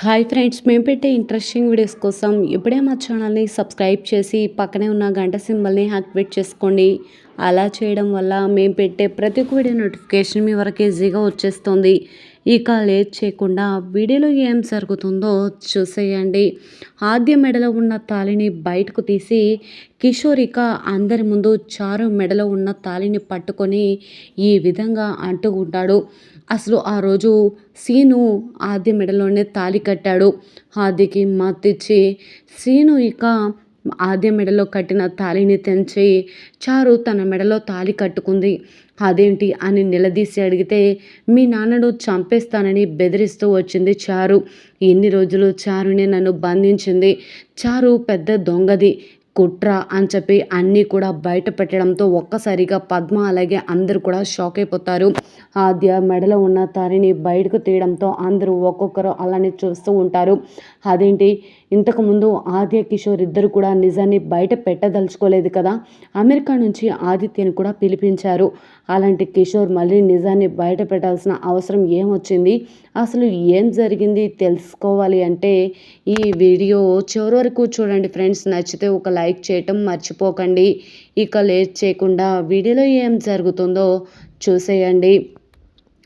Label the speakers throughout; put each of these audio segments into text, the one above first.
Speaker 1: Hi friends, మేము పెట్టే interesting videos కోసం ఇప్పుడే మా ఛానల్ని సబ్స్క్రైబ్ చేసి పక్కనే ఉన్న గంట సింబల్ని యాక్టివేట్ చేసుకోండి. అలా చేయడం వల్ల మేము పెట్టే ప్రతి ఒక్క వీడియో నోటిఫికేషన్ మీ వరకు ఈజీగా వచ్చేస్తుంది. ఇక లేట్ చేయకుండా వీడియోలో ఏం జరుగుతుందో చూసేయండి. ఆద్య మెడలో ఉన్న తాళిని బయటకు తీసి కిషోర్ ఇక అందరి ముందు చారు మెడలో ఉన్న తాళిని పట్టుకొని ఈ విధంగా అంటూ ఉంటాడు. అసలు ఆ రోజు సీను ఆద్య మెడలోనే తాళి కట్టాడు. ఆద్యకి మత్తిచ్చి సీను ఇక ఆద్య మెడలో కట్టిన తాళిని తెంచి చారు తన మెడలో తాళి కట్టుకుంది. అదేంటి అని నిలదీసి అడిగితే మీ నాన్నను చంపేస్తానని బెదిరిస్తూ వచ్చింది చారు. ఎన్ని రోజులు చారునే నన్ను బంధించింది. చారు పెద్ద దొంగది, కుట్ర అని చెప్పి అన్నీ కూడా బయట పెట్టడంతో ఒక్కసారిగా పద్మ అలాగే అందరూ కూడా షాక్ అయిపోతారు. ఆద్య మెడలో ఉన్న తారిని బయటకు తీయడంతో అందరూ ఒక్కొక్కరు అలానే చూస్తూ ఉంటారు. అదేంటి, ఇంతకుముందు ఆద్య కిషోర్ ఇద్దరు కూడా నిజాన్ని బయట పెట్టదలుచుకోలేదు కదా, అమెరికా నుంచి ఆదిత్యని కూడా పిలిపించారు. అలాంటి కిషోర్ మళ్ళీ నిజాన్ని బయట పెట్టాల్సిన అవసరం ఏమొచ్చింది, అసలు ఏం జరిగింది తెలుసుకోవాలి అంటే ఈ వీడియో చివరి వరకు చూడండి ఫ్రెండ్స్. నచ్చితే ఒక లైక్ చేయటం మర్చిపోకండి. ఇక లేట్ చేయకుండా వీడియోలో ఏం జరుగుతుందో చూసేయండి.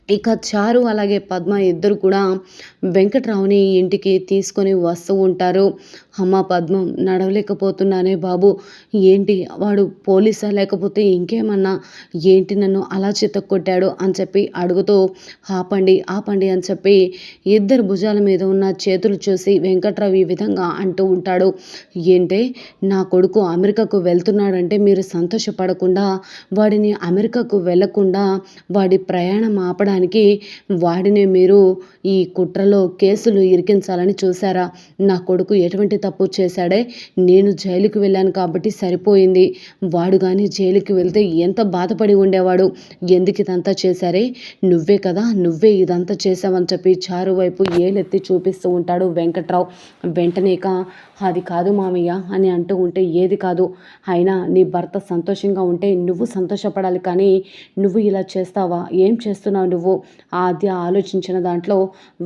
Speaker 1: ఇక చారు అలాగే పద్మ ఇద్దరు కూడా వెంకట్రావుని ఇంటికి తీసుకొని వస్తూ ఉంటారు. అమ్మ పద్మం, నడవలేకపోతున్నానే బాబు, ఏంటి వాడు పోలీసా లేకపోతే ఇంకేమన్నా, ఏంటి నన్ను అలా చితక్కొట్టాడు అని చెప్పి అడుగుతూ ఆపండి ఆపండి అని చెప్పి ఇద్దరు భుజాల మీద ఉన్న చేతులు చూసి వెంకట్రావు ఈ విధంగా అంటూ ఉంటాడు. ఏంటే, నా కొడుకు అమెరికాకు వెళ్తున్నాడంటే మీరు సంతోషపడకుండా వాడిని అమెరికాకు వెళ్లకుండా వాడి ప్రయాణం ఆపడానికి వాడిని మీరు ఈ కుట్రలో కేసులు ఇరికించాలని చూసారా? నా కొడుకు ఎటువంటి తప్పు చేశాడే, నేను జైలుకి వెళ్ళాను కాబట్టి సరిపోయింది. వాడు కానీ జైలుకి వెళ్తే ఎంత బాధపడి ఉండేవాడు. ఎందుకు ఇదంతా చేశారే? నువ్వే కదా, నువ్వే ఇదంతా చేసావని చెప్పి చారు వైపు ఏలెత్తి చూపిస్తూ ఉంటాడు వెంకట్రావు. వెంటనేక అది కాదు మామయ్య అని అంటూ ఉంటే ఏది కాదు, అయినా నీ భర్త సంతోషంగా ఉంటే నువ్వు సంతోషపడాలి, కానీ నువ్వు ఇలా చేస్తావా? ఏం చేస్తున్నావు నువ్వు? ఆద్య ఆలోచించిన దాంట్లో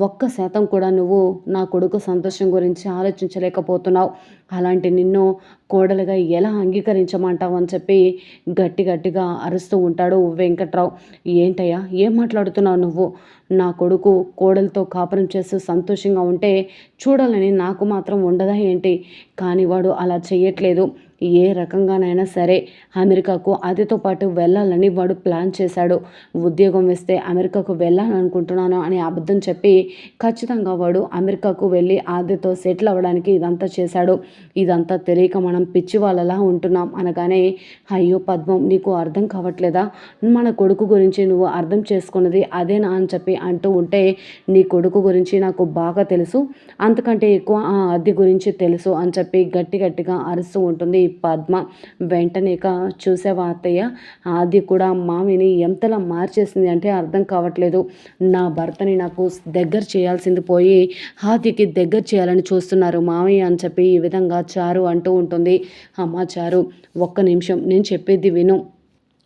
Speaker 1: 1% కూడా నువ్వు నా కొడుకు సంతోషం గురించి ఆలోచించలేకపోతున్నావు. అలాంటి నిన్ను కోడలుగా ఎలా అంగీకరించమంటావు అని చెప్పి గట్టిగా అరుస్తూ ఉంటాడు వెంకట్రావు. ఏంటయ్యా, ఏం మాట్లాడుతున్నావు నువ్వు? నా కొడుకు కోడలతో కాపురం చేస్తూ సంతోషంగా ఉంటే చూడాలని నాకు మాత్రం ఉండదా ఏంటి? కానీ వాడు అలా చెయ్యట్లేదు. ఏ రకంగానైనా సరే అమెరికాకు ఆదితో పాటు వెళ్ళాలని వాడు ప్లాన్ చేశాడు. ఉద్యోగం వేస్తే అమెరికాకు వెళ్ళాలనుకుంటున్నాను అని అబద్ధం చెప్పి ఖచ్చితంగా వాడు అమెరికాకు వెళ్ళి ఆదితో సెటిల్ అవ్వడానికి ఇదంతా చేశాడు. ఇదంతా తెలియక మనం పిచ్చి వాళ్ళలా ఉంటున్నాం అనగానే, అయ్యో పద్మం, నీకు అర్థం కావట్లేదా? మన కొడుకు గురించి నువ్వు అర్థం చేసుకున్నది అదేనా అని చెప్పి అంటూ ఉంటే, నీ కొడుకు గురించి నాకు బాగా తెలుసు, అంతకంటే ఎక్కువ ఆ ఆద్య గురించి తెలుసు అని చెప్పి గట్టిగా అరుస్తూ ఉంటుంది పద్మ. వెంటనేక చూసావా అత్తయ్య, ఆద్య కూడా మామిని ఎంతలా మార్చేసింది అంటే అర్థం కావట్లేదు. నా భర్తని నాకు దగ్గర చేయాల్సింది పోయి ఆద్యకి దగ్గర చేయాలని చూస్తున్నారు మామయ్య అని చెప్పి ఈ విధంగా చారు అంటూ ఉంటుంది. అమ్మ చారు, ఒక్క నిమిషం నేను చెప్పేది విను.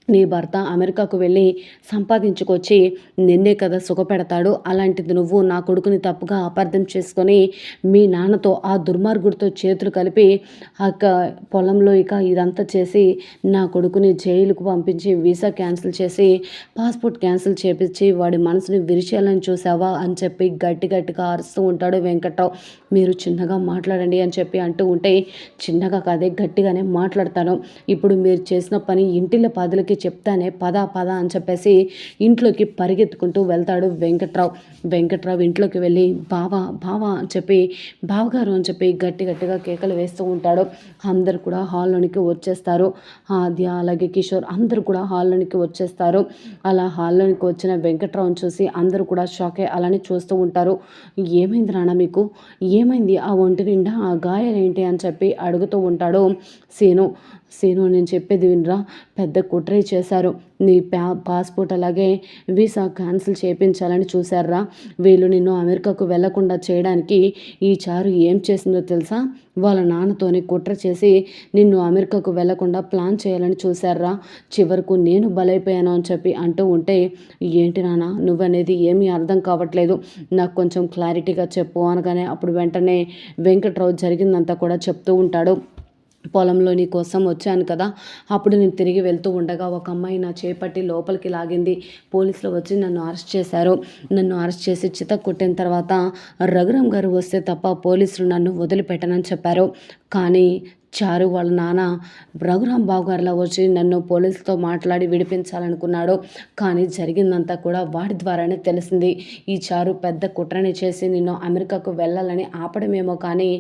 Speaker 1: నీ భర్త అమెరికాకు వెళ్ళి సంపాదించుకొచ్చి నిన్నే కదా సుఖపెడతాడు. అలాంటిది నువ్వు నా కొడుకుని తప్పుగా అపార్థం చేసుకొని మీ నాన్నతో ఆ దుర్మార్గుడితో చేతులు కలిపి పొలంలో ఇక ఇదంతా చేసి నా కొడుకుని జైలుకు పంపించి వీసా క్యాన్సిల్ చేసి పాస్పోర్ట్ క్యాన్సిల్ చేపించి వాడి మనసుని విరిచేయాలని చూసావా అని చెప్పి గట్టిగా అరుస్తూ ఉంటాడు వెంకట్రావు. మీరు చిన్నగా మాట్లాడండి అని చెప్పి అంటూ ఉంటే, చిన్నగా కాదే గట్టిగానే మాట్లాడతాను. ఇప్పుడు మీరు చేసిన పని ఇంటిల పాదులకి చెప్తానే, పద అని చెప్పేసి ఇంట్లోకి పరిగెత్తుకుంటూ వెళ్తాడు వెంకట్రావు ఇంట్లోకి వెళ్ళి బావా అని చెప్పి, బావగారు అని చెప్పి గట్టిగా కేకలు వేస్తూ ఉంటాడు. అందరు కూడా హాల్లోనికి వచ్చేస్తారు. ఆద్య అలాగే కిషోర్ అందరూ కూడా హాల్లోనికి వచ్చేస్తారు. అలా హాల్లోనికి వచ్చిన వెంకట్రావుని చూసి అందరూ కూడా షాక్ అయ్యి అలానే చూస్తూ ఉంటారు. ఏమైంది నాన్న మీకు? ఏమైంది? ఆ ఒంటి నిండా ఆ గాయాలేంటి అని చెప్పి అడుగుతూ ఉంటాడు సీను. నేను చెప్పేది వినరా, పెద్ద కుట్రే చేశారు. నీ పాస్పోర్ట్ అలాగే వీసా క్యాన్సిల్ చేయించాలని చూశారా. వీళ్ళు నిన్ను అమెరికాకు వెళ్లకుండా చేయడానికి ఈ చారు ఏం చేసిందో తెలుసా? వాళ్ళ నాన్నతోనే కుట్ర చేసి నిన్ను అమెరికాకు వెళ్లకుండా ప్లాన్ చేయాలని చూశారా. చివరకు నేను బలైపోయాను అని చెప్పి అంటూ ఉంటే, ఏంటి నాన్న నువ్వనేది ఏమీ అర్థం కావట్లేదు, నాకు కొంచెం క్లారిటీగా చెప్పు అనగానే అప్పుడు వెంటనే వెంకట్రావు జరిగిందంతా కూడా చెప్తూ ఉంటాడు. పొలంలో నీ కోసం వచ్చాను కదా, అప్పుడు నేను తిరిగి వెళ్తూ ఉండగా ఒక అమ్మాయి నా చేపట్టి లోపలికి లాగింది. పోలీసులు వచ్చి నన్ను అరెస్ట్ చేశారు. నన్ను అరెస్ట్ చేసి చితక్ కొట్టిన తర్వాత రఘురామ్ గారు వస్తే తప్ప పోలీసులు నన్ను వదిలిపెట్టనని చెప్పారు. కానీ చారు వాళ్ళ నాన్న రఘురామ్ బాబు గారిలా వచ్చి నన్ను పోలీసులతో మాట్లాడి విడిపించాలనుకున్నాడు. కానీ జరిగిందంతా కూడా వాడి ద్వారానే తెలిసింది. ఈ చారు పెద్ద కుట్రని చేసి నిన్ను అమెరికాకు వెళ్ళాలని ఆపడమేమో కానీ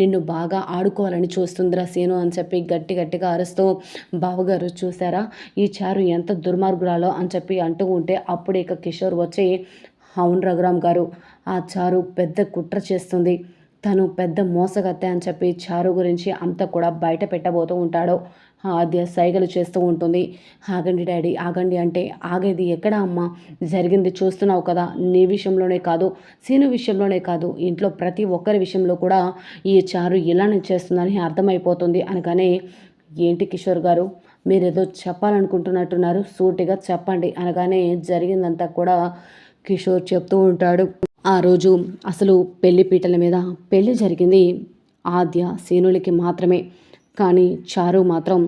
Speaker 1: నిన్ను బాగా ఆడుకోవాలని చూస్తుందిరా సీను అని చెప్పి గట్టిగా అరుస్తూ, బావగారు చూసారా ఈ చారు ఎంత దుర్మార్గురాలో అని చెప్పి అంటూ ఉంటే అప్పుడు ఇక కిషోర్ వచ్చి, అవును రఘురామ్ గారు, ఆ చారు పెద్ద కుట్ర చేస్తుంది, తను పెద్ద మోసగత్తె అని చెప్పి చారు గురించి అంతా కూడా బయట పెట్టబోతూ ఉంటాడు. ఆద్య సైగలు చేస్తూ ఉంటుంది. ఆగండి డాడీ ఆగండి అంటే, ఆగేది ఎక్కడ అమ్మా, జరిగింది చూస్తున్నావు కదా, నీ విషయంలోనే కాదు సీను విషయంలోనే కాదు ఇంట్లో ప్రతి ఒక్కరి విషయంలో కూడా ఈ చారు ఇలానే చేస్తుందని అర్థమైపోతుంది అనగానే, ఏంటి కిషోర్ గారు మీరేదో చెప్పాలనుకుంటున్నట్టున్నారు, సూటిగా చెప్పండి అనగానే జరిగిందంతా కూడా కిషోర్ చెప్తూ ఉంటాడు. ఆ రోజు అసలు పెళ్లి పీటల మీద పెళ్లి జరిగింది ఆద్య సీనులకి మాత్రమే. కానీ చారు మాత్రం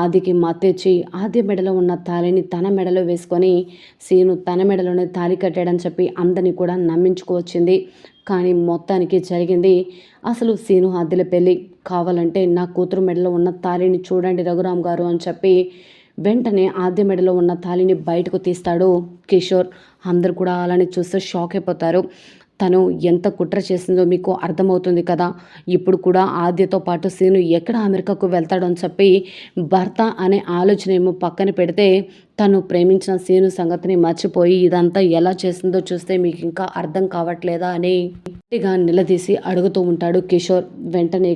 Speaker 1: ఆదికి మత్తెచ్చి ఆద్య మెడలో ఉన్న తాళిని తన మెడలో వేసుకొని సీను తన మెడలోనే తాళి కట్టాడని చెప్పి అందరినీ కూడా నమ్మించుకోవచ్చింది. కానీ మొత్తానికి జరిగింది అసలు సీను ఆద్యల పెళ్ళి. కావాలంటే నా కూతురు మెడలో ఉన్న తాళిని చూడండి రఘురామ్ గారు అని చెప్పి వెంటనే ఆద్య మెడలో ఉన్న తాళిని బయటకు తీస్తాడు కిషోర్. అందరు కూడా అలానే చూస్తే షాక్ అయిపోతారు. తను ఎంత కుట్ర చేసిందో మీకు అర్థమవుతుంది కదా. ఇప్పుడు కూడా ఆద్యతో పాటు సీను ఎక్కడ అమెరికాకు వెళ్తాడో అని చెప్పి భర్త అనే ఆలోచన ఏమో పక్కన పెడితే, తను ప్రేమించిన సీను సంగతిని మర్చిపోయి ఇదంతా ఎలా చేసిందో చూస్తే మీకు ఇంకా అర్థం కావట్లేదా అని గట్టిగా నిలదీసి అడుగుతూ ఉంటాడు కిషోర్. వెంటనే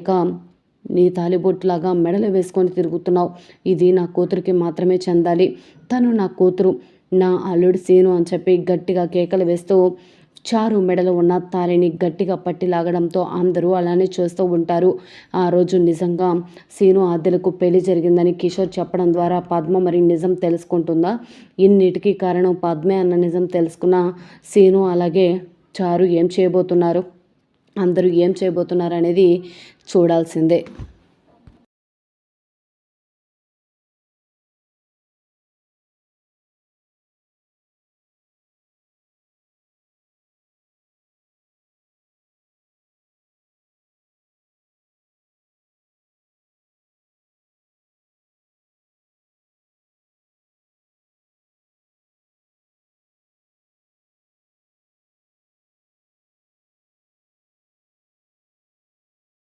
Speaker 1: నీ తాలిబొట్టులాగా మెడలు వేసుకొని తిరుగుతున్నావు, ఇది నా కూతురికి మాత్రమే చెందాలి, తను నా కూతురు, నా అల్లుడు సీను అని చెప్పి గట్టిగా కేకలు వేస్తూ చారు మెడలో ఉన్న తాళిని గట్టిగా పట్టి లాగడంతో అందరూ అలానే చూస్తూ ఉంటారు. ఆ రోజు నిజంగా సీను ఆద్యలకు పెళ్లి జరిగిందని కిషోర్ చెప్పడం ద్వారా పద్మ మరి నిజం తెలుసుకుంటుందా? ఇన్నిటికీ కారణం పద్మే అన్న నిజం తెలుసుకున్న సీను అలాగే చారు ఏం చేయబోతున్నారు, అందరూ ఏం చేయబోతున్నారు అనేది చూడాల్సిందే.